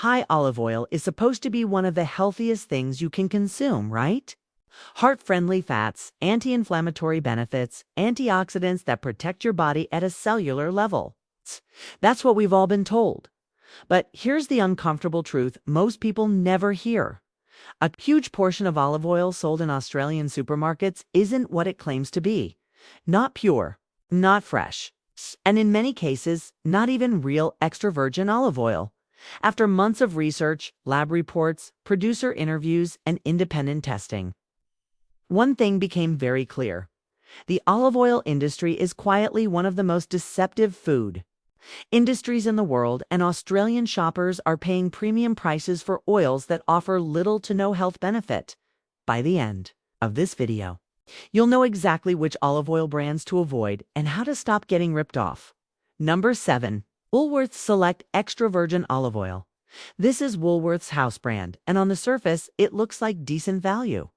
High olive oil is supposed to be one of the healthiest things you can consume, right? Heart-friendly fats, anti-inflammatory benefits, antioxidants that protect your body at a cellular level. That's what we've all been told. But here's the uncomfortable truth most people never hear. A huge portion of olive oil sold in Australian supermarkets isn't what it claims to be. Not pure, not fresh, and in many cases, not even real extra virgin olive oil. After months of research, lab reports, producer interviews, and independent testing, one thing became very clear. The olive oil industry is quietly one of the most deceptive food industries in the world, and Australian shoppers are paying premium prices for oils that offer little to no health benefit. By the end of this video, you'll know exactly which olive oil brands to avoid and how to stop getting ripped off. Number 7. Woolworths Select Extra Virgin Olive Oil. This is Woolworth's house brand, and on the surface, it looks like decent value.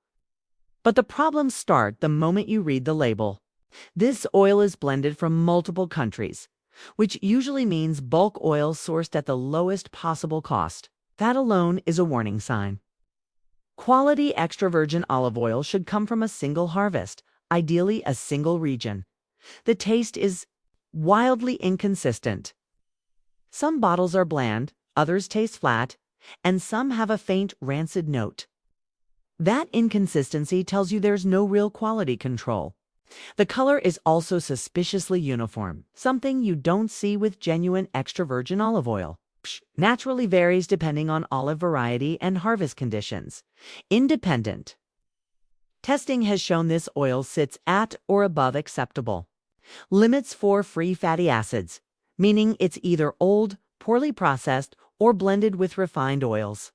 But the problems start the moment you read the label. This oil is blended from multiple countries, which usually means bulk oil sourced at the lowest possible cost. That alone is a warning sign. Quality extra virgin olive oil should come from a single harvest, ideally a single region. The taste is wildly inconsistent. Some bottles are bland, others taste flat, and some have a faint rancid note. That inconsistency tells you there's no real quality control. The color is also suspiciously uniform, something you don't see with genuine extra virgin olive oil. Naturally varies depending on olive variety and harvest conditions. Independent testing has shown this oil sits at or above acceptable limits for free fatty acids, meaning it's either old, poorly processed, or blended with refined oils.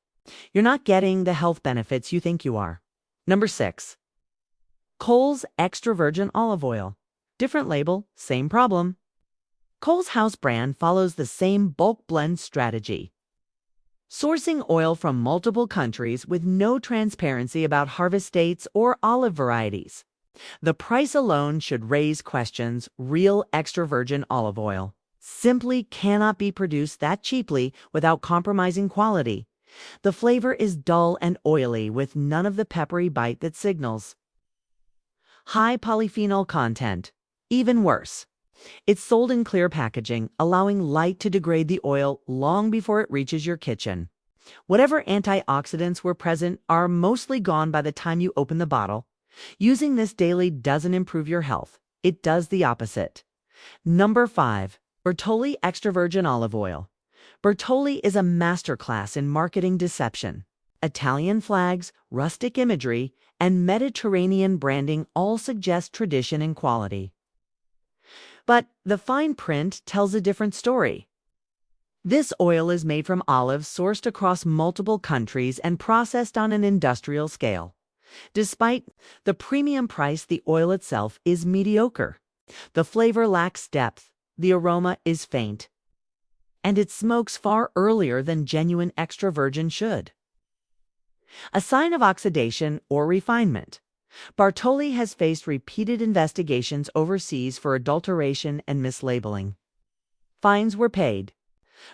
You're not getting the health benefits you think you are. Number 6. Coles Extra Virgin Olive Oil. Different label, same problem. Coles house brand follows the same bulk blend strategy, sourcing oil from multiple countries with no transparency about harvest dates or olive varieties. The price alone should raise questions. Real extra virgin olive oil simply cannot be produced that cheaply without compromising quality. The flavor is dull and oily with none of the peppery bite that signals. High polyphenol content. Even worse. It's sold in clear packaging, allowing light to degrade the oil long before it reaches your kitchen. Whatever antioxidants were present are mostly gone by the time you open the bottle. Using this daily doesn't improve your health. It does the opposite. Number 5. Bertolli Extra Virgin Olive Oil. Bertolli is a masterclass in marketing deception. Italian flags, rustic imagery, and Mediterranean branding all suggest tradition and quality. But the fine print tells a different story. This oil is made from olives sourced across multiple countries and processed on an industrial scale. Despite the premium price, the oil itself is mediocre. The flavor lacks depth, the aroma is faint, and it smokes far earlier than genuine extra virgin should. A sign of oxidation or refinement. Bertolli has faced repeated investigations overseas for adulteration and mislabeling. Fines were paid.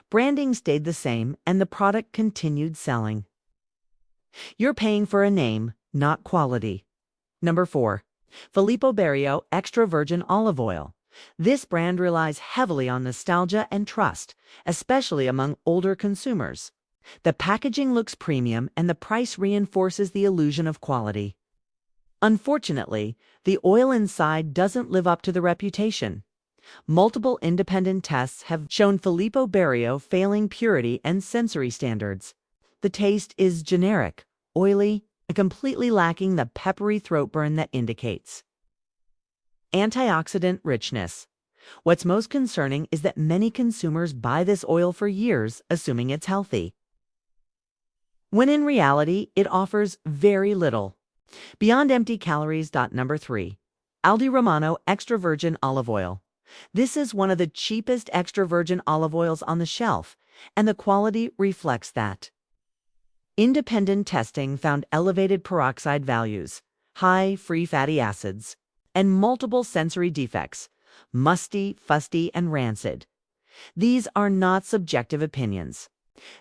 Branding stayed the same, and the product continued selling. You're paying for a name, not quality. Number 4. Filippo Berio Extra Virgin Olive Oil. This brand relies heavily on nostalgia and trust, especially among older consumers. The packaging looks premium, and the price reinforces the illusion of quality. Unfortunately, the oil inside doesn't live up to the reputation. Multiple independent tests have shown Filippo Berio failing purity and sensory standards. The taste is generic, oily, and completely lacking the peppery throat burn that indicates. Antioxidant richness. What's most concerning is that many consumers buy this oil for years, assuming it's healthy, when in reality, it offers very little. Beyond empty calories. Number 3. Aldi Romano Extra Virgin Olive Oil. This is one of the cheapest extra virgin olive oils on the shelf, and the quality reflects that. Independent testing found elevated peroxide values, high free fatty acids, and multiple sensory defects, musty, fusty, and rancid. These are not subjective opinions.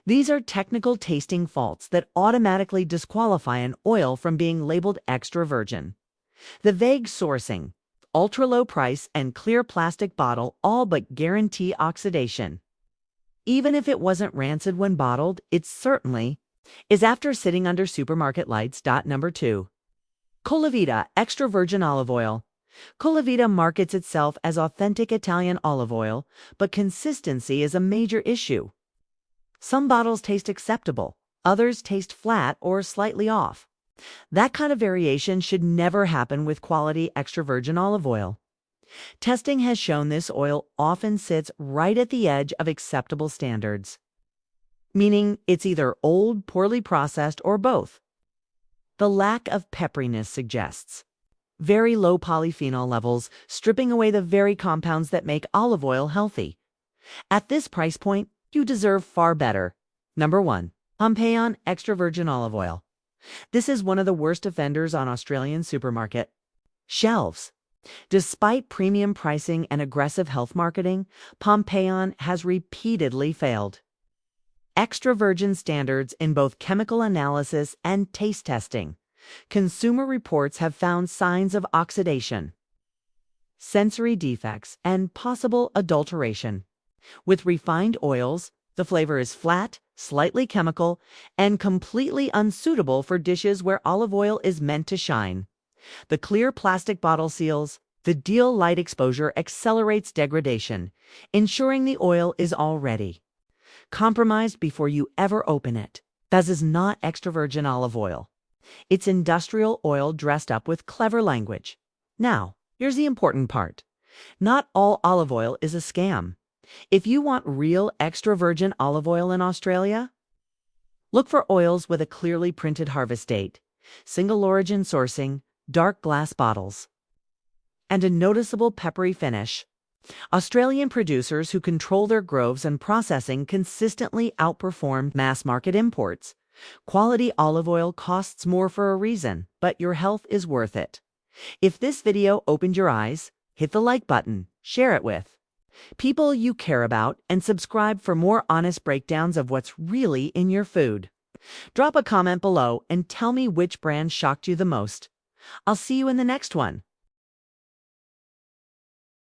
These are technical tasting faults that automatically disqualify an oil from being labeled extra virgin. The vague sourcing, ultra-low price, and clear plastic bottle all but guarantee oxidation. Even if it wasn't rancid when bottled, it certainly is after sitting under supermarket lights. Number 2. Colavita extra virgin olive oil. Colavita markets itself as authentic Italian olive oil, but consistency is a major issue. Some bottles taste acceptable, others taste flat or slightly off. That kind of variation should never happen with quality extra virgin olive oil. Testing has shown this oil often sits right at the edge of acceptable standards, meaning it's either old, poorly processed, or both. The lack of pepperiness suggests very low polyphenol levels, stripping away the very compounds that make olive oil healthy. At this price point, you deserve far better. Number 1. Pompeian extra virgin olive oil. This is one of the worst offenders on Australian supermarket shelves. Despite premium pricing and aggressive health marketing, Pompeian has repeatedly failed extra virgin standards in both chemical analysis and taste testing. Consumer reports have found signs of oxidation, sensory defects, and possible adulteration. With refined oils, the flavor is flat, slightly chemical, and completely unsuitable for dishes where olive oil is meant to shine. The clear plastic bottle seals the deal light exposure accelerates degradation, ensuring the oil is already compromised before you ever open it. This is not extra virgin olive oil. It's industrial oil dressed up with clever language. Now, here's the important part. Not all olive oil is a scam. If you want real extra virgin olive oil in Australia, look for oils with a clearly printed harvest date, single origin sourcing, dark glass bottles, and a noticeable peppery finish. Australian producers who control their groves and processing consistently outperform mass-market imports. Quality olive oil costs more for a reason, but your health is worth it. If this video opened your eyes, hit the like button, share it with people you care about, and subscribe for more honest breakdowns of what's really in your food. Drop a comment below and tell me which brand shocked you the most. I'll see you in the next one.